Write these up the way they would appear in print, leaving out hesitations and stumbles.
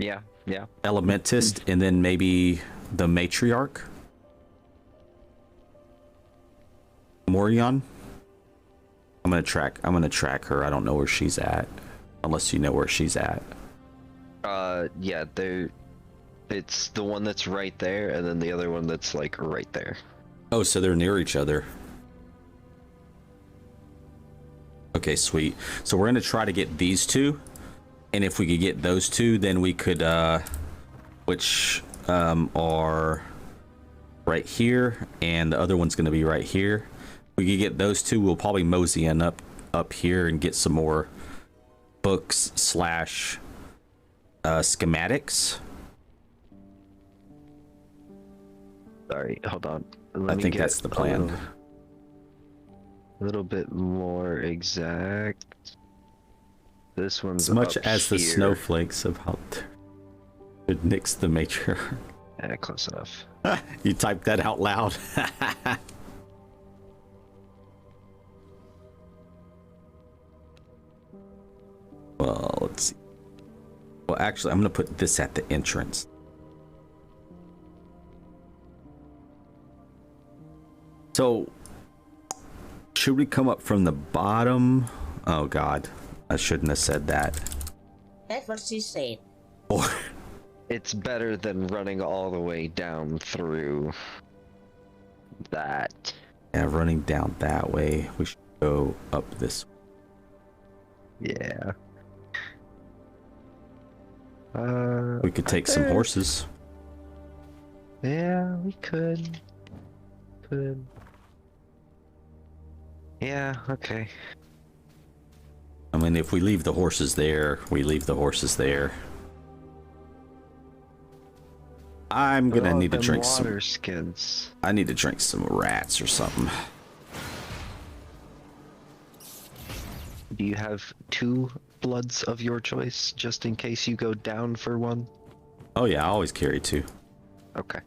Yeah, yeah. Elementist, and then maybe the matriarch, Morion. I'm gonna track her. I don't know where she's at, unless you know where she's at. Yeah, it's the one that's right there, and then the other one that's like right there. Oh, so they're near each other. Okay, sweet. So we're gonna try to get these two, and if we could get those two, then we could, which are right here, and the other one's gonna be right here. We could get those two. We'll probably mosey in up here and get some more books slash schematics. Sorry, hold on. I think that's the plan. A little bit more exact. This one's As much up as the here. snowflakes of how it nicks the matriarch. Yeah, close enough. You typed that out loud. Well, let's see. Well, actually, I'm going to put this at the entrance. So, should we come up from the bottom? Oh, God. I shouldn't have said that. That's what she said. Or It's better than running all the way down through that. yeah, running down that way. We should go up this way. Yeah. We could take some horses. Yeah, we could. Yeah, okay. I mean, if we leave the horses there, we leave the horses there. I'm gonna need to drink some water skins. I need to drink some rats or something. Do you have 2 bloods of your choice, just in case you go down for one? Oh yeah, I always carry 2. Okay.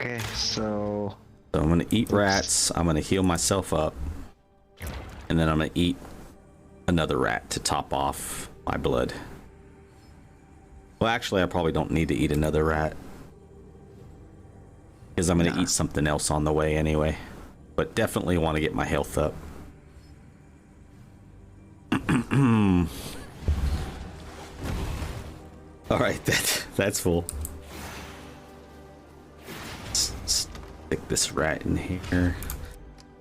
Okay, so I'm gonna eat rats, I'm gonna heal myself up, and then I'm gonna eat another rat to top off my blood. Well, actually, I probably don't need to eat another rat, because I'm gonna eat something else on the way anyway. But definitely want to get my health up. All right, that's full. Stick this rat in here.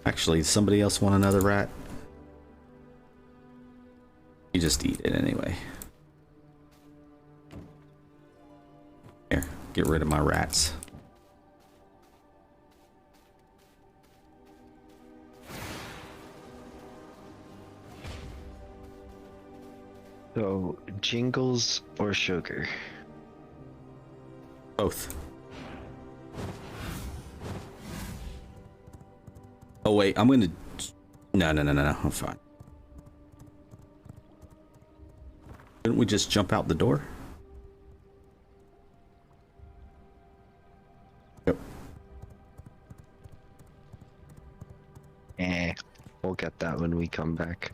Actually, does somebody else want another rat? You just eat it anyway. Here, get rid of my rats. So, jingles or sugar? Both. Oh wait, I'm gonna... No, I'm fine. Didn't we just jump out the door? Yep. We'll get that when we come back.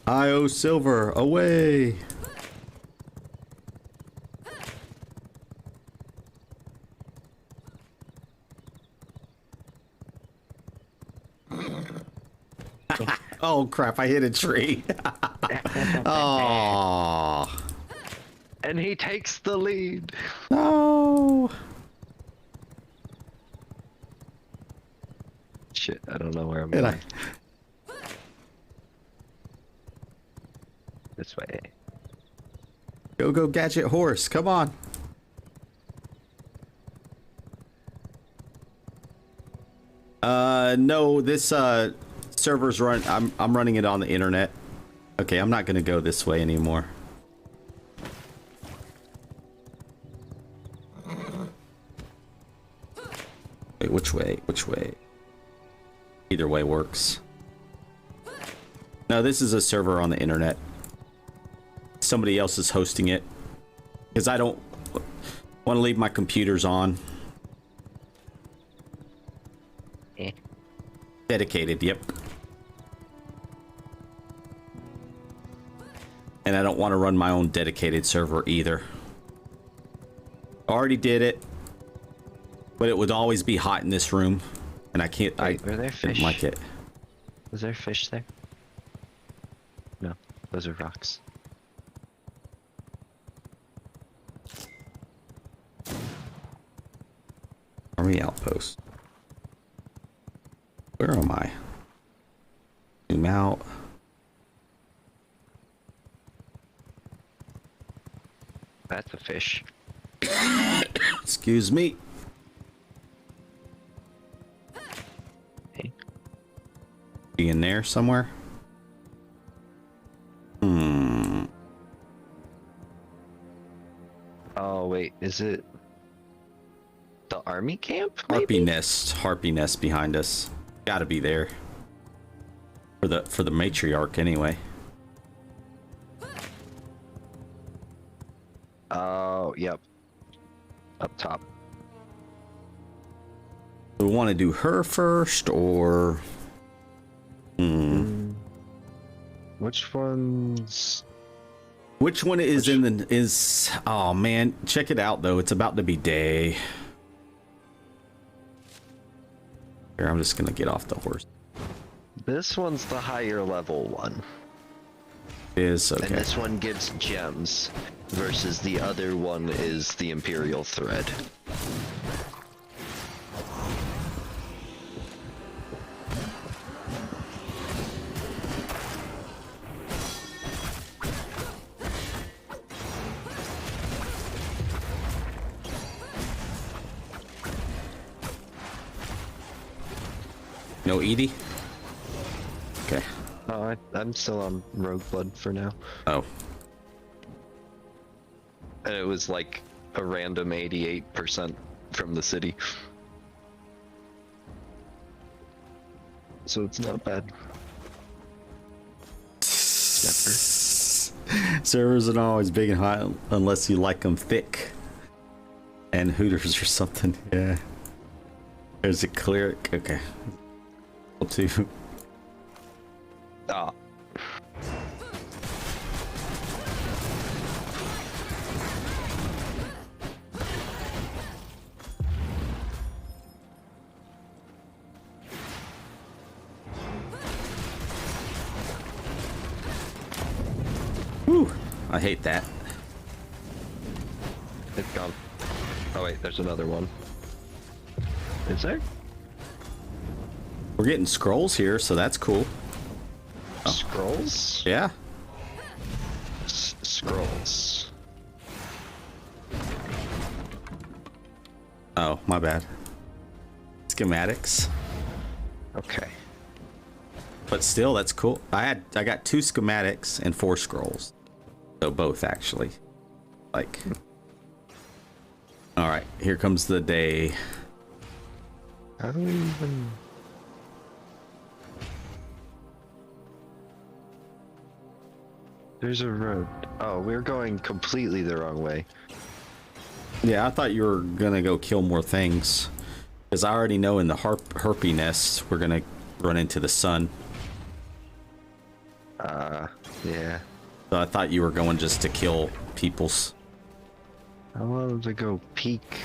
Io Silver, away! Oh crap, I hit a tree. Oh. And he takes the lead. No. Shit, I don't know where I'm And going. This way. Go gadget horse, come on. No, this server's run. I'm running it on the internet. Okay, I'm not gonna go this way anymore. Wait, which way? Which way? Either way works. No, this is a server on the internet. Somebody else is hosting it. Because I don't want to leave my computers on. Eh. Dedicated, yep. And I don't want to run my own dedicated server either. Already did it. But it would always be hot in this room. And I can't... Wait, are there fish? don't like it. Is there fish there? No, those are rocks. Army outpost. Where am I? Zoom out. That's a fish. Excuse me. Hey. Be in there somewhere? Oh wait, is it the army camp? Harpy Maybe? Harpy nest behind us. Gotta be there. For the matriarch anyway. Oh, yep. Up top. Do we want to do her first or Which one's... which one is oh man, check it out though. It's about to be day. Here, I'm just gonna get off the horse. This one's the higher level one. Is okay. And this one gives gems, versus the other one is the Imperial Thread. No Edie? Okay. Oh, I'm still on Rogue Blood for now. Oh. And it was like a random 88% from the city. So it's not bad. Servers are always big and hot unless you like them thick. And Hooters or something. Yeah. There's a cleric. Okay. Two. Ah. Whew. I hate that. It's gone. Oh wait, there's another one. Is there? We're getting scrolls here, so that's cool. Oh. Scrolls? Yeah. Scrolls. Oh, my bad. Schematics. Okay. But still, that's cool. I got 2 schematics and 4 scrolls. So both actually. Like. All right, here comes the day. How do we even... There's a road. Oh, we're going completely the wrong way. Yeah, I thought you were gonna go kill more things. Because I already know in the Harpy nest, we're gonna run into the sun. Yeah. So I thought you were going just to kill peoples. I wanted to go peek.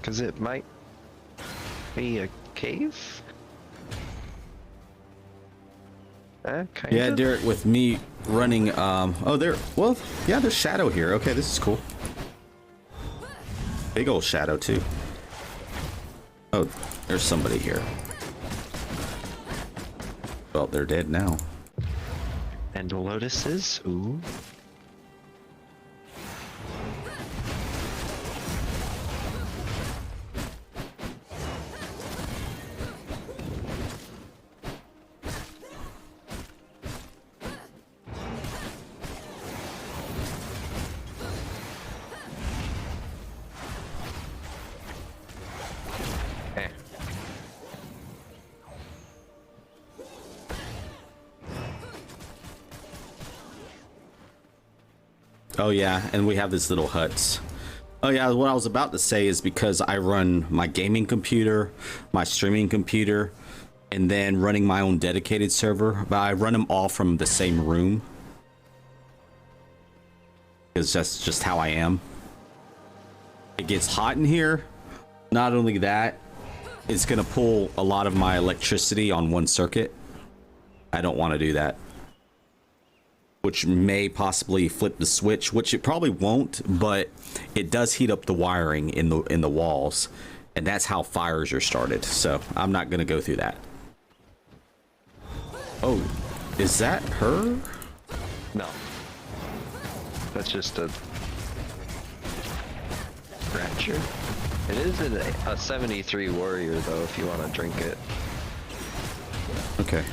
Because it might be a cave? Kind Yeah, of. Derek, with me running, oh, there, well, yeah, there's shadow here. Okay, this is cool. Big old shadow, too. Oh, there's somebody here. Well, they're dead now. And lotuses? Ooh. Oh yeah, and we have these little huts. Oh yeah, what I was about to say is because I run my gaming computer, my streaming computer, and then running my own dedicated server, but I run them all from the same room. Because that's just how I am. It gets hot in here. Not only that, it's gonna pull a lot of my electricity on one circuit. I don't want to do that. Which may possibly flip the switch, which it probably won't, but it does heat up the wiring in the walls, and that's how fires are started. So I'm not gonna go through that. Oh, is that her? No. That's just a scratcher. It is a 73 warrior though, if you want to drink it. Okay.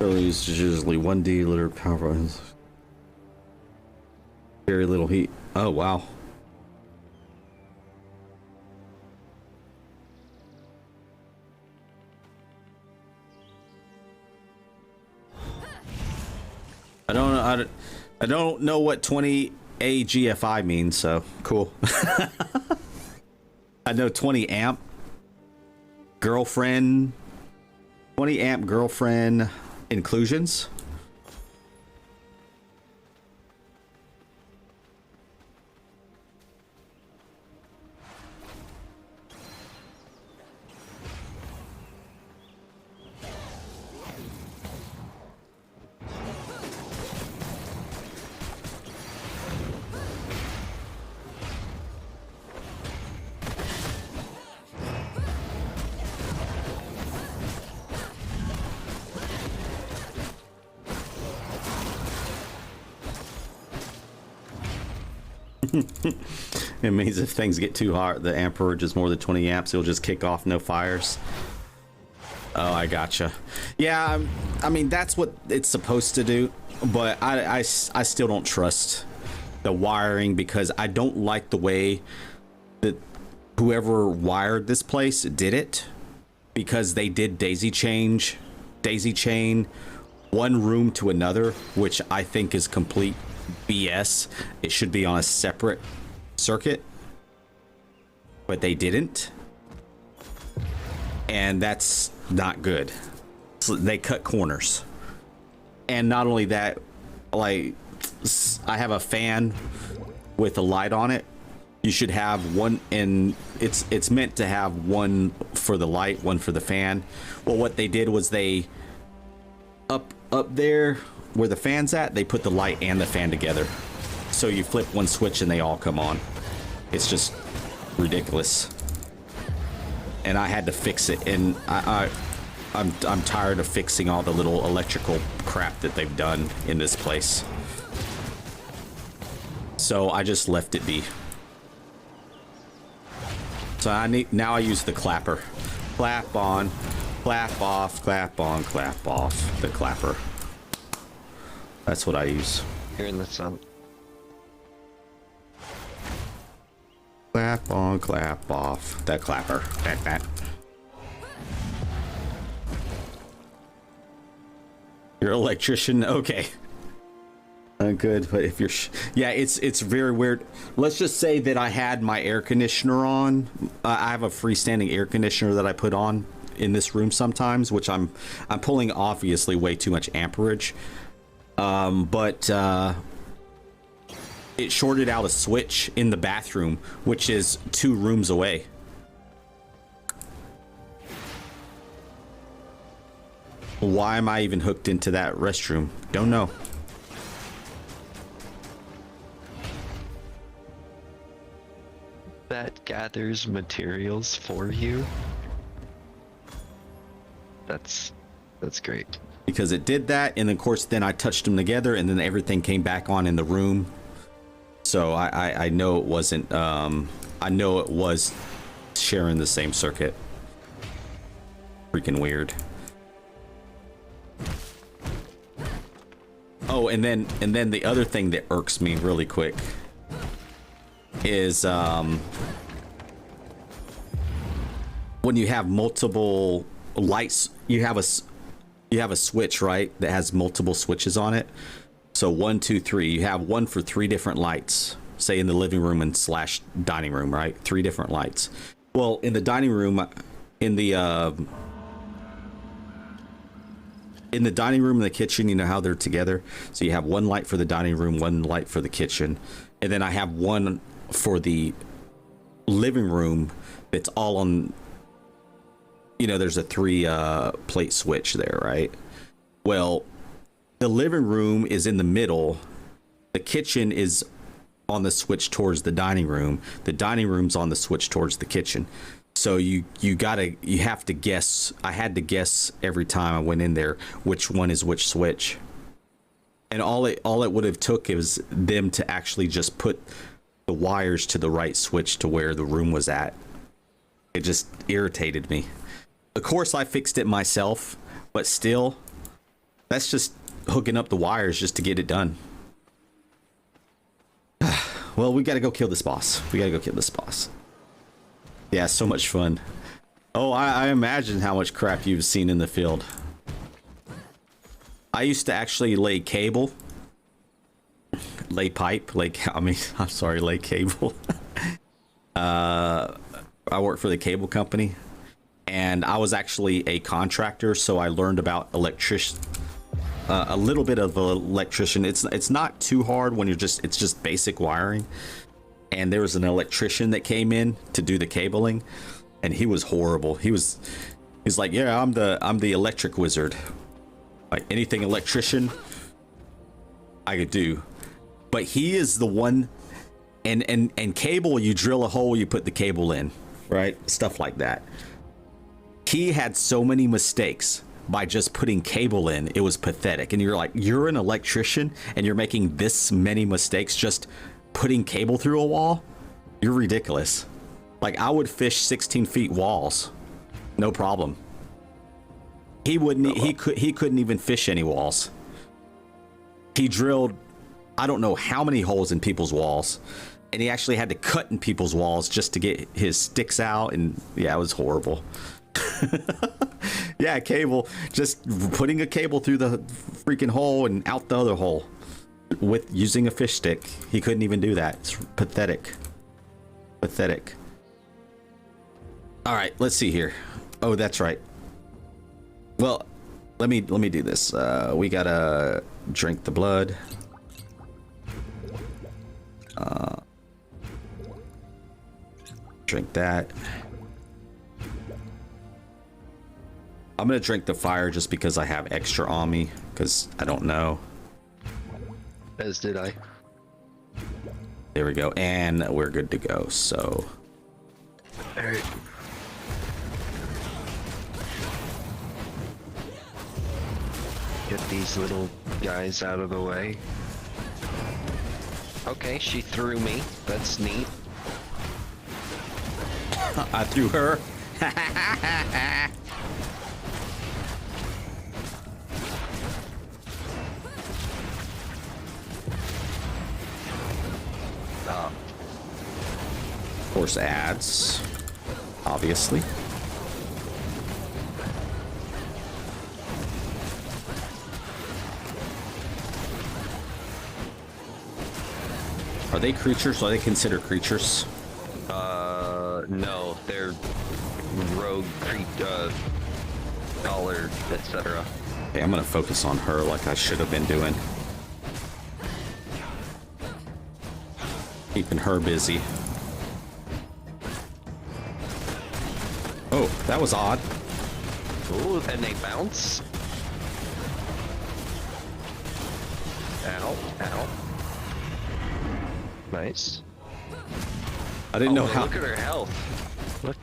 It's usually 1D liter power. Very little heat. Oh wow. I don't know what 20 AGFI means, so cool. I know 20 amp girlfriend, 20 amp girlfriend inclusions. It means if things get too hot, the amperage is more than 20 amps, it'll just kick off, no fires. Oh, I gotcha. Yeah, I mean, that's what it's supposed to do, but I still don't trust the wiring because I don't like the way that whoever wired this place did it, because they did daisy chain one room to another, which I think is complete BS. It should be on a separate circuit, but they didn't, and that's not good. So they cut corners, and not only that, like, I have a fan with a light on it. You should have one, and it's meant to have one for the light, one for the fan. Well, what they did was they up there where the fan's at, they put the light and the fan together. So you flip one switch and they all come on. It's just ridiculous. And I had to fix it, and I'm tired of fixing all the little electrical crap that they've done in this place. So I just left it be. So now I use the clapper. Clap on, clap off, clap on, clap off. The clapper. That's what I use. Here in the sun. Clap on, clap off. That clapper. That. You're an electrician? Okay. Good, but if you're... yeah, it's very weird. Let's just say that I had my air conditioner on. I have a freestanding air conditioner that I put on in this room sometimes, which I'm pulling obviously way too much amperage. But it shorted out a switch in the bathroom, which is 2 rooms away. Why am I even hooked into that restroom? Don't know. That gathers materials for you. That's great. Because it did that, and of course then I touched them together, and then everything came back on in the room. So I know it wasn't, I know it was sharing the same circuit. Freaking weird. Oh, and then the other thing that irks me really quick is when you have multiple lights, you have a switch, right, that has multiple switches on it. So 1, 2, 3, you have one for 3 different lights, say in the living room and slash dining room, right? 3 different lights. Well, in the dining room, in the dining room and the kitchen, you know how they're together. So you have one light for the dining room, one light for the kitchen, and then I have one for the living room that's all on, you know, there's a 3 plate switch there, right? Well, the living room is in the middle. The kitchen is on the switch towards the dining room. The dining room's on the switch towards the kitchen. So you have to guess. I had to guess every time I went in there which one is which switch. And all it would have took is them to actually just put the wires to the right switch to where the room was at. It just irritated me. Of course I fixed it myself, but still, that's just hooking up the wires just to get it done. Well, we gotta go kill this boss. Yeah, so much fun. Oh, I imagine how much crap you've seen in the field. I used to actually lay cable. Lay pipe. Lay cable. I worked for the cable company. And I was actually a contractor, so I learned about a little bit of electrician. It's not too hard when it's just basic wiring. And there was an electrician that came in to do the cabling, and he was horrible. He's like, yeah, I'm the electric wizard. Like anything electrician I could do. But he is the one, and cable, you drill a hole, you put the cable in, right? Stuff like that. He had so many mistakes by just putting cable in. It was pathetic. And you're like, you're an electrician and you're making this many mistakes just putting cable through a wall? You're ridiculous. Like, I would fish 16 feet walls, no problem. He couldn't even fish any walls. He drilled, I don't know how many holes in people's walls, and he actually had to cut in people's walls just to get his sticks out. And yeah, it was horrible. Yeah, cable, just putting a cable through the freaking hole and out the other hole with using a fish stick. He couldn't even do that. It's pathetic. All right, let's see here. Oh, that's right. Well, let me do this. We gotta drink the blood. Drink that. I'm gonna drink the fire just because I have extra on me, because I don't know. As did I. There we go, and we're good to go. So, all right. Get these little guys out of the way. Okay, she threw me. That's neat. I threw her. Of course, ads, obviously. Are they creatures? Are they considered creatures? No, they're rogue, collar, etc. Okay, I'm gonna focus on her like I should have been doing. Keeping her busy. Oh, that was odd. Ooh, and they bounce. Ow, ow. Nice. I didn't know how. Look at her health. Look.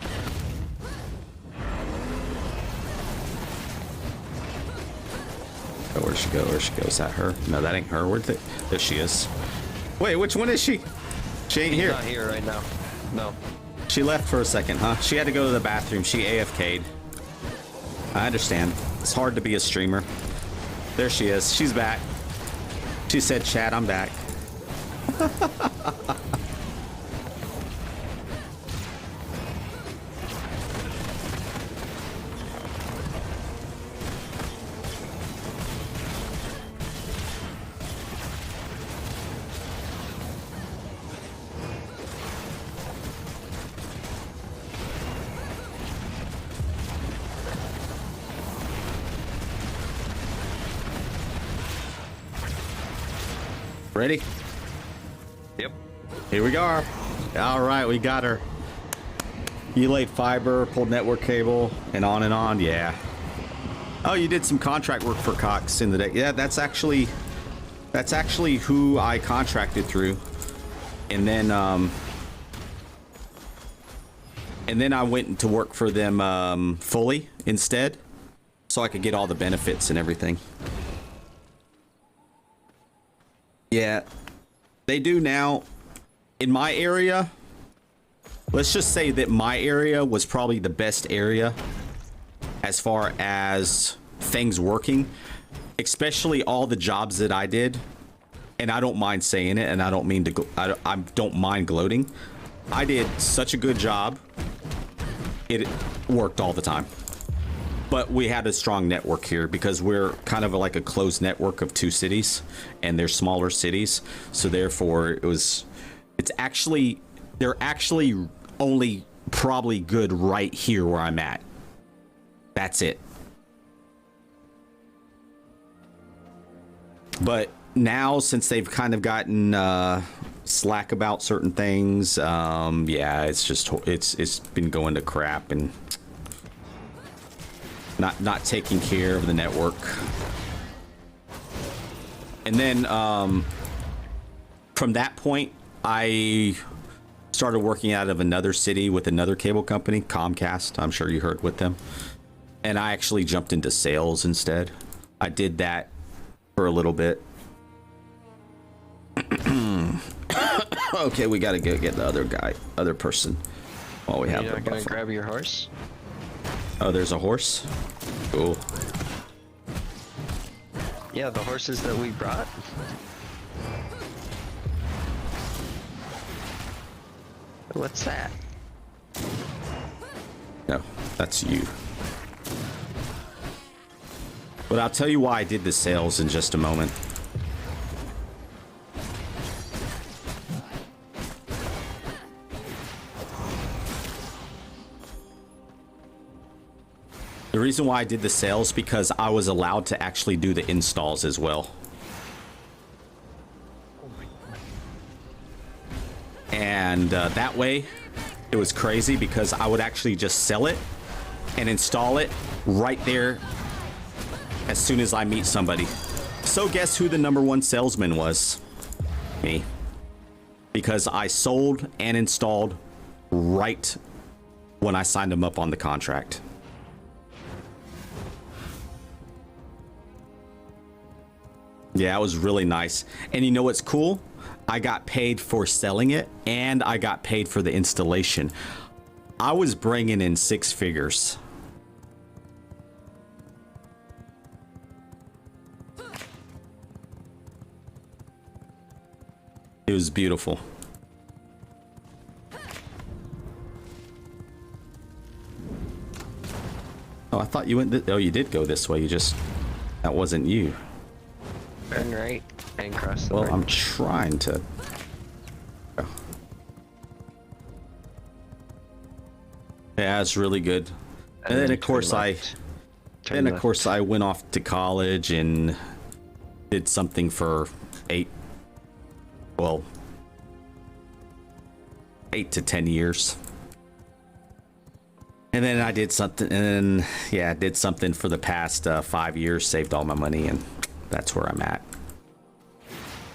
Oh, where'd she go? Where'd she go? Is that her? No, that ain't her. Where'd they? There she is. Wait, which one is she? She ain't She's here. not here right now. No. She left for a second, huh? She had to go to the bathroom. She AFK'd. I understand. It's hard to be a streamer. There she is. She's back. She said, Chad, I'm back. Ready? Yep. Here we go. All right, we got her. You laid fiber, pulled network cable, and on and on. Yeah. Oh, you did some contract work for Cox in the day. Yeah, that's actually who I contracted through, and then I went to work for them fully instead, so I could get all the benefits and everything. Yeah, they do now. In my area, let's just say that my area was probably the best area as far as things working, especially all the jobs that I did. And I don't mind saying it, and I don't mean to. I don't mind gloating. I did such a good job. It worked all the time. But we had a strong network here because we're kind of like a closed network of 2 cities, and they're smaller cities. So therefore, they're actually only probably good right here where I'm at. That's it. But now, since they've kind of gotten slack about certain things, yeah, it's been going to crap and not taking care of the network. And then from that point, I started working out of another city with another cable company, Comcast. I'm sure you heard with them. And I actually jumped into sales instead. I did that for a little bit. Okay, we gotta go get the other person while we have You're the not gonna buffer. grab your horse? Oh, there's a horse? Cool. Yeah, the horses that we brought. What's that? No, that's you. But I'll tell you why I did the sales in just a moment. The reason why I did the sales because I was allowed to actually do the installs as well. And that way, it was crazy because I would actually just sell it and install it right there as soon as I meet somebody. So guess who the #1 salesman was? Me. Because I sold and installed right when I signed them up on the contract. Yeah, it was really nice. And you know what's cool? I got paid for selling it, and I got paid for the installation. I was bringing in 6 figures. It was beautiful. Oh, I thought you went. Oh, you did go this way. That wasn't you. Turn right and cross the Well, road. I'm trying to. Oh. Yeah, it's really good. And then of course I went off to college and did something for 8 to 10 years. And then I did something, and then, yeah, did something for the past 5 years, saved all my money, and that's where I'm at.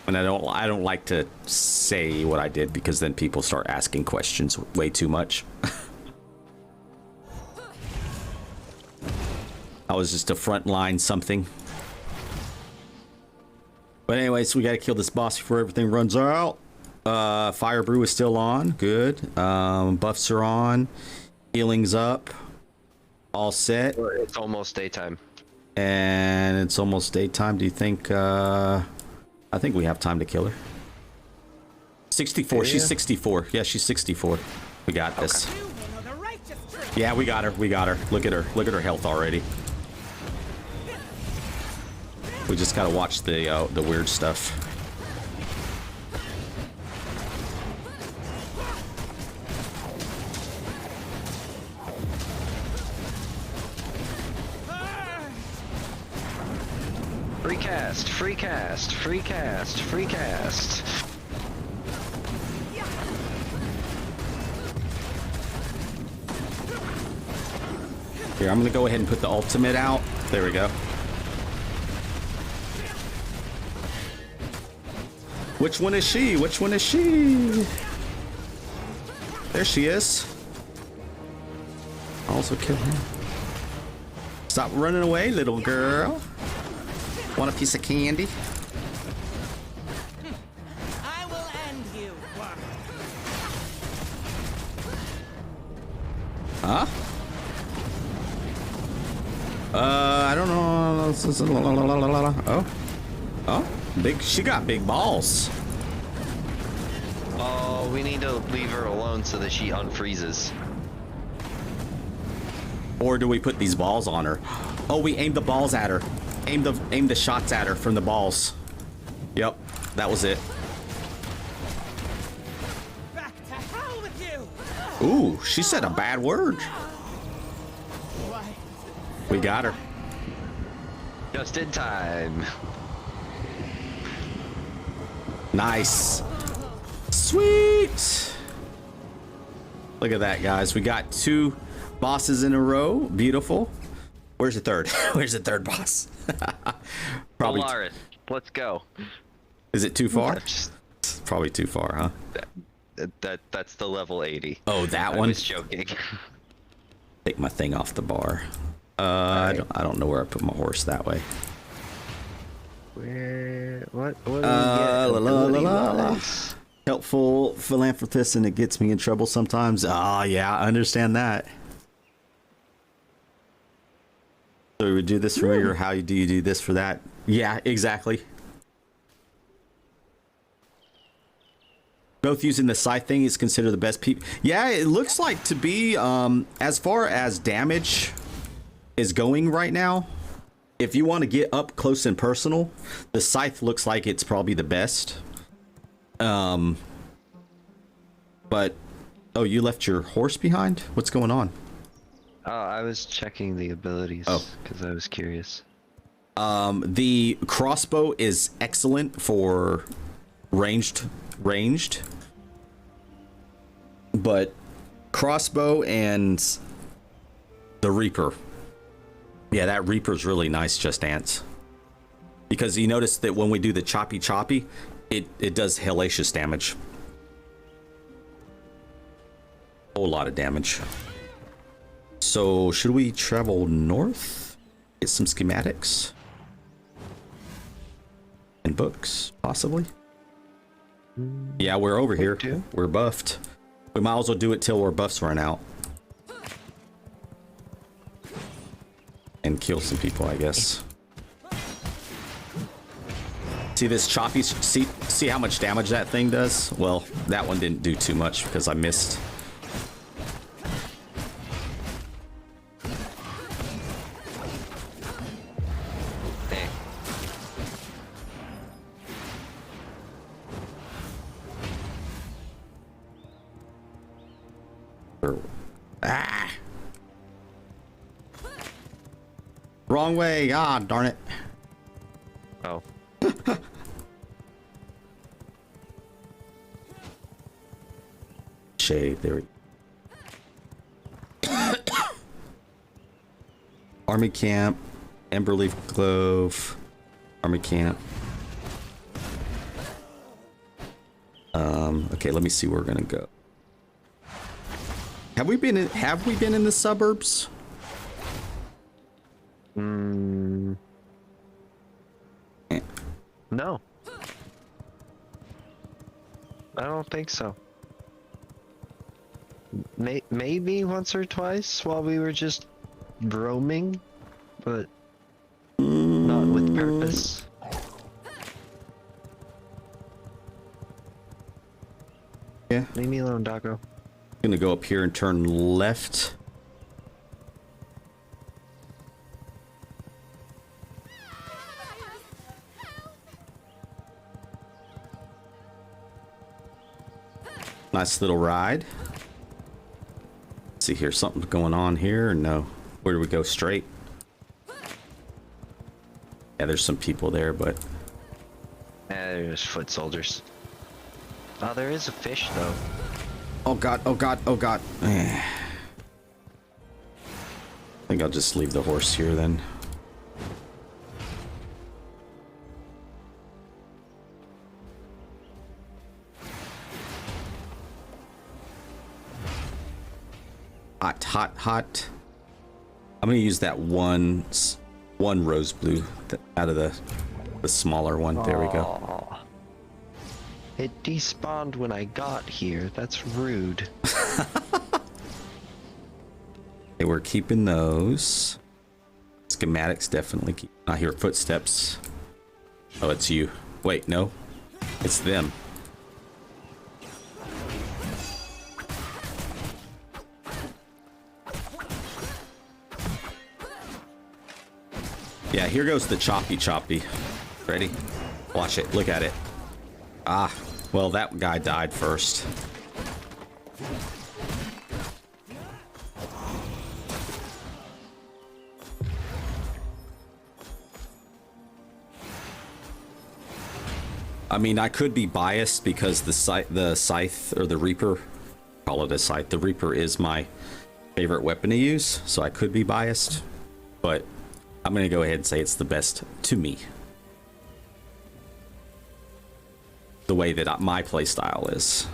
And I don't like to say what I did because then people start asking questions way too much. I was just a frontline something. But anyways, we gotta kill this boss before everything runs out. Fire brew is still on, good. Buffs are on, healing's up, all set. It's almost daytime. And it's almost daytime. Do you think I I think we have time to kill her. 64. Yeah. She's 64. Yeah, she's 64. We got this. Yeah, we got her. We got her. Look at her. Look at her health already. We just gotta watch the weird stuff. Free cast, free cast, free cast, free cast. Here, I'm gonna go ahead and put the ultimate out. There we go. Which one is she? Which one is she? There she is. Also kill her. Stop running away, little girl. Want a piece of candy? I will end you. Huh? I don't know. Oh. Oh, big. She got big balls. Oh, we need to leave her alone so that she unfreezes. Or do we put these balls on her? Oh, we aimed the balls at her. Aim the shots at her from the balls. Yep, that was it. Back to hell with you. Ooh, she said a bad word. Why? We got her. Just in time. Nice. Sweet. Look at that, guys. We got 2 bosses in a row. Beautiful. Where's the third? Where's the third boss? Probably. Polaris, let's go. Is it too far? Just- It's probably too far, huh? That's the level 80. Oh, that I one. was joking. Take my thing off the bar. I don't know where I put my horse that way. Where? What? What? La, la, la, la, la. Helpful philanthropist, and it gets me in trouble sometimes. Ah, yeah, I understand that. So we would do this for me, or how do you do this for that? Yeah, exactly. Both using the scythe thing is considered the best peep. Yeah, it looks like to be, as far as damage is going right now, if you want to get up close and personal, the scythe looks like it's probably the best. But, oh, you left your horse behind? What's going on? Oh, I was checking the abilities. Oh. Because I was curious. The crossbow is excellent for ranged. But crossbow and the Reaper. Yeah, that Reaper's really nice, Just Ants. Because you notice that when we do the choppy, it does hellacious damage. Whole lot of damage. So, should we travel north? Get some schematics? And books, possibly? Yeah, we're over here. too. We're buffed. We might as well do it till our buffs run out. And kill some people, I guess. See this choppy? See how much damage that thing does? Well, that one didn't do too much because I missed. Hey. Ah! Wrong way. Ah, darn it. Oh. Shade. There we go. Army camp. Emberleaf Grove. Army camp. Okay, let me see where we're gonna go. Have we been in the suburbs? No. I don't think so. Maybe once or twice while we were just roaming, but not with purpose. Yeah. Leave me alone, doggo. Gonna go up here and turn left. Nice little ride. Let's see here, something's going on here or no? Where do we go? Straight? Yeah, there's some people there, but There's foot soldiers. Oh, there is a fish though. oh god, oh god, oh god. I think I'll just leave the horse here then. Hot, hot, hot. I'm gonna use that one rose blue out of the smaller one. There we go. Aw. It despawned when I got here. That's rude. Okay, we're keeping those. Schematics definitely keep. I hear footsteps. Oh, it's you. Wait, no. It's them. Yeah, here goes the choppy. Ready? Watch it. Look at it. Ah, well, that guy died first. I mean, I could be biased because the scythe or the reaper, call it a scythe, the reaper is my favorite weapon to use, so I could be biased, but I'm gonna go ahead and say it's the best to me. The way that my playstyle is.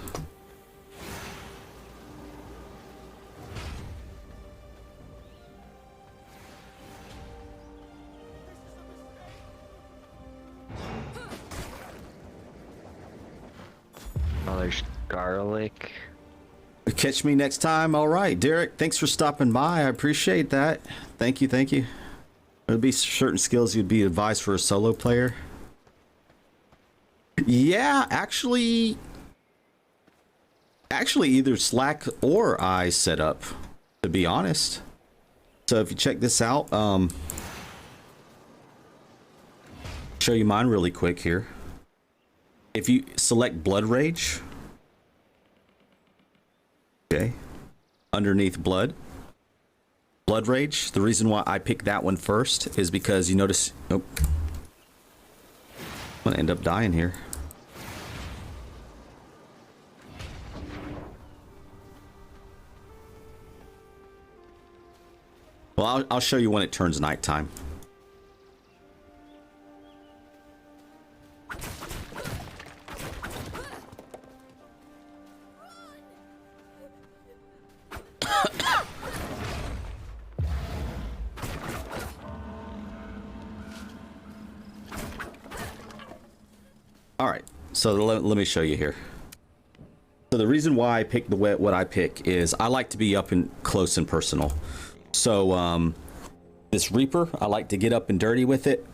Oh, there's garlic. Catch me next time. All right, Derek, thanks for stopping by. I appreciate that. Thank you, thank you. There'd be certain skills you'd be advised for a solo player. Yeah, actually either Slack or I set up, to be honest. So if you check this out, show you mine really quick here. If you select Blood Rage, okay, underneath Blood Rage, the reason why I picked that one first is because you notice, oh, I'm gonna end up dying here. Well, I'll show you when it turns nighttime. All right, so let me show you here. So the reason why I pick what I pick is I like to be up and close and personal. So this Reaper, I like to get up and dirty with it.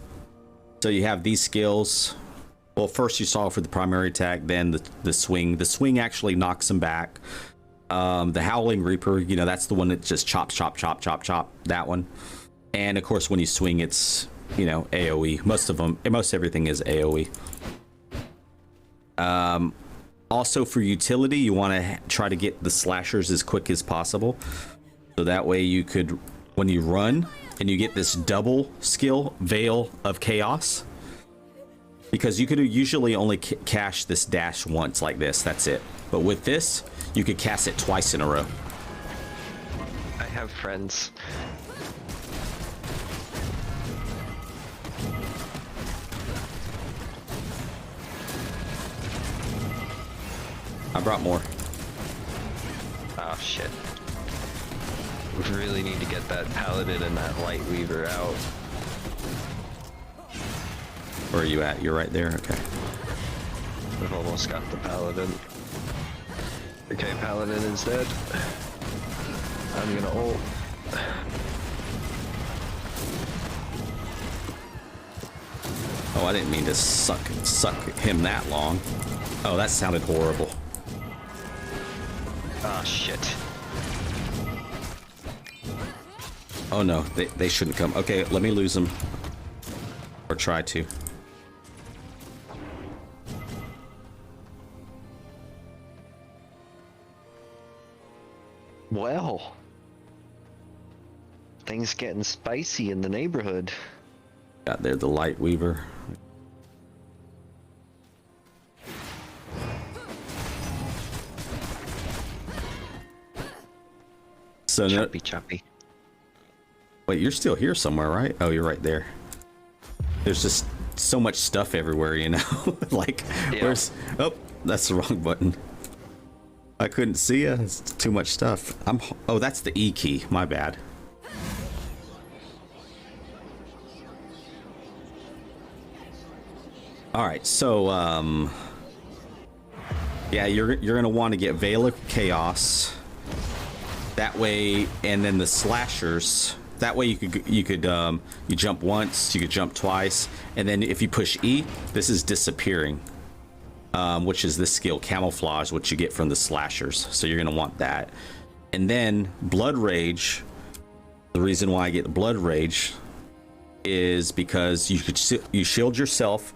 So you have these skills. Well, first you saw for the primary attack, then the swing. The swing actually knocks them back. The Howling Reaper, you know, that's the one that just chop, chop, chop, chop, chop. That one. And of course, when you swing, it's, you know, AoE. Most everything is AoE. Also for utility, you want to try to get the slashers as quick as possible. So that way you could, when you run and you get this double skill, Veil of Chaos, because you could usually only cash this dash once like this, that's it. But with this, you could cast it twice in a row. I have friends. I brought more. Oh shit. We really need to get that paladin and that light weaver out. Where are you at? You're right there? Okay. We've almost got the paladin. Okay, paladin is dead. I'm gonna ult. Oh, I didn't mean to suck him that long. Oh, that sounded horrible. shit. Oh no, they shouldn't come. Okay, let me lose them. Or try to. Well, things getting spicy in the neighborhood. Got there the light weaver. So no, Choppy. wait, you're still here somewhere, right? Oh, you're right there. There's just so much stuff everywhere, you know? Like, Yeah. where's... Oh, that's the wrong button. I couldn't see you. It's too much stuff. Oh, that's the E key. My bad. All right, so, yeah, you're gonna want to get Veil of Chaos. That way, and then the slashers. That way you jump once, you could jump twice, and then if you push E, this is disappearing, which is this skill camouflage, which you get from the slashers. So you're gonna want that, and then Blood Rage. The reason why I get Blood Rage is because you shield yourself.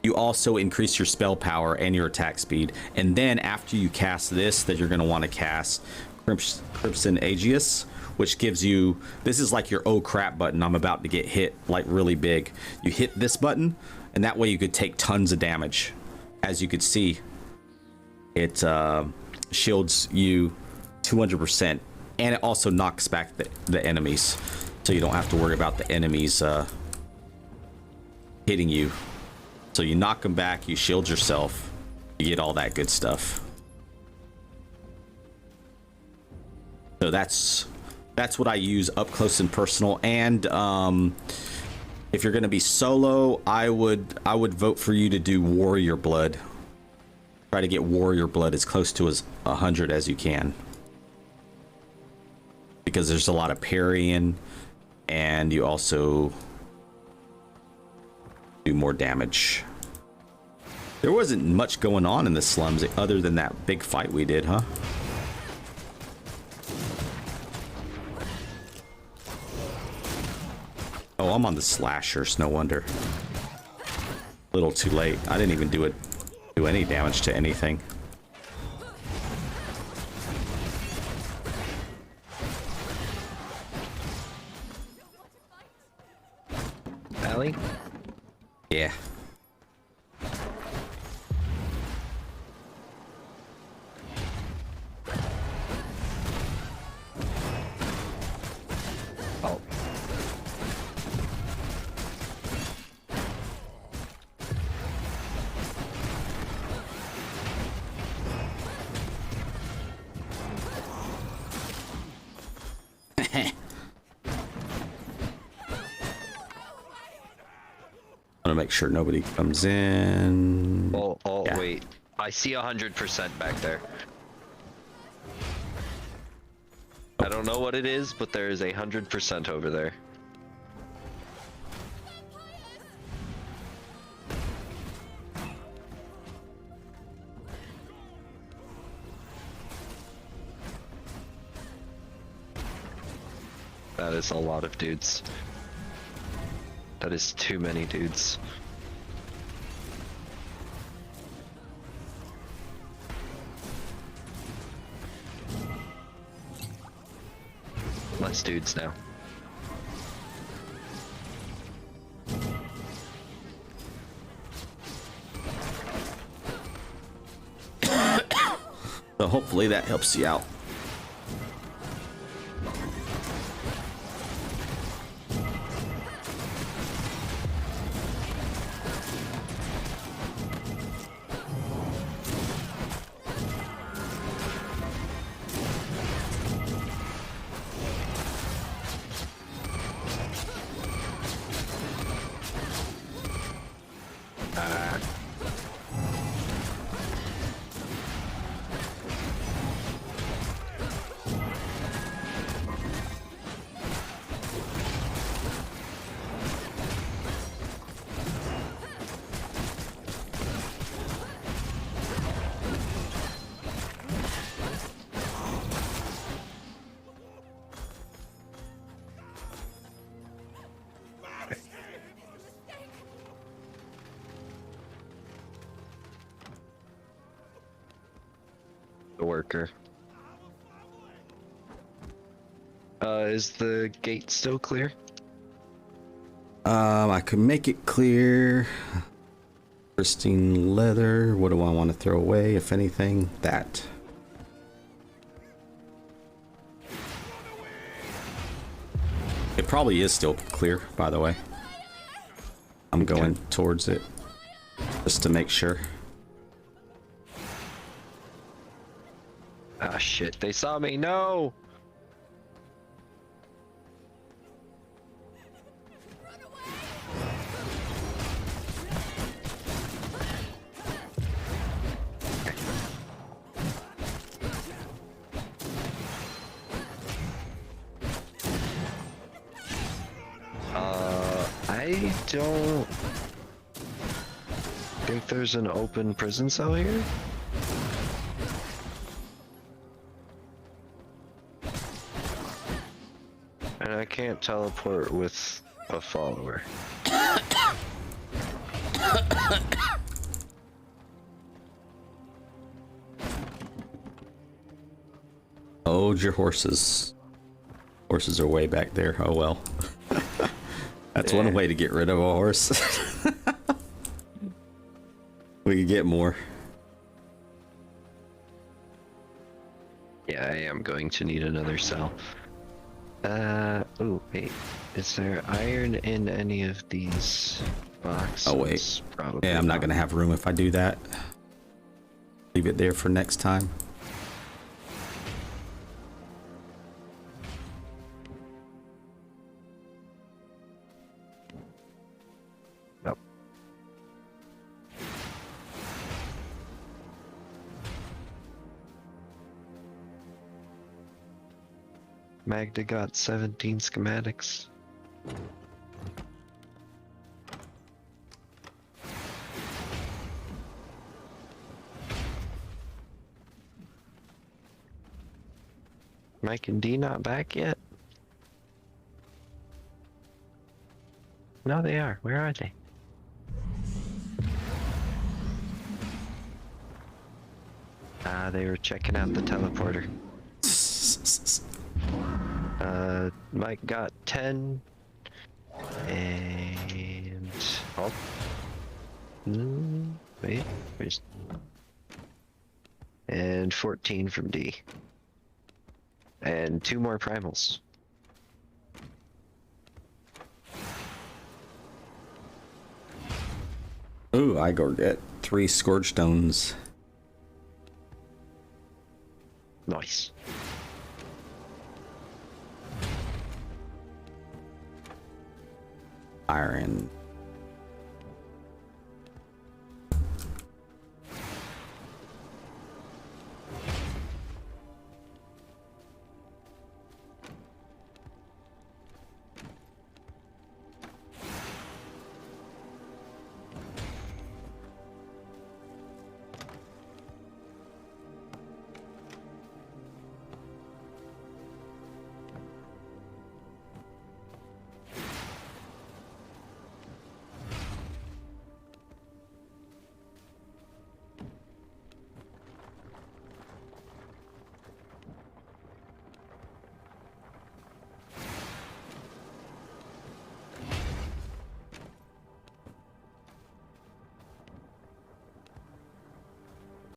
You also increase your spell power and your attack speed, and then after you cast this, that you're gonna want to cast Crimson Aegis, which gives you, this is like your oh crap button. I'm about to get hit like really big. You hit this button, and that way you could take tons of damage. As you could see, it shields you 200%, and it also knocks back the enemies, so you don't have to worry about the enemies hitting you. So you knock them back, you shield yourself, you get all that good stuff. So that's what I use up close and personal. And if you're going to be solo, I would vote for you to do Warrior Blood. Try to get Warrior Blood as close to as 100 as you can, because there's a lot of parrying, and you also do more damage. There wasn't much going on in the slums other than that big fight we did, huh? Oh, I'm on the slashers, no wonder. A little too late. I didn't even do any damage to anything. Allie? Yeah. Oh. I'm gonna make sure nobody comes in. Oh, Yeah. wait. I see 100% back there. I don't know what it is, but there is 100% over there. That is a lot of dudes. That is too many dudes. Less dudes now. So hopefully that helps you out. worker. Is the gate still clear? I could make it clear. Pristine leather. What do I want to throw away, if anything? That. It probably is still clear, by the way. I'm going towards it just to make sure. Ah, shit, they saw me, no! I don't think there's an open prison cell here. And I can't teleport with a follower. Hold your horses. Horses are way back there. Oh well. That's one way to get rid of a horse. We could get more. Yeah, I am going to need another cell. Oh, wait. Is there iron in any of these boxes? Oh, wait. Probably Yeah, I'm not going to have room if I do that. Leave it there for next time. Nope. Magda got 17 schematics. Mike and D not back yet? No, they are. Where are they? Ah, they were checking out the teleporter. Mike got 10. And... Oh. Wait, where's... And 14 from D. And 2 more primals. Ooh, I go get 3 scourge stones. Nice. Iron.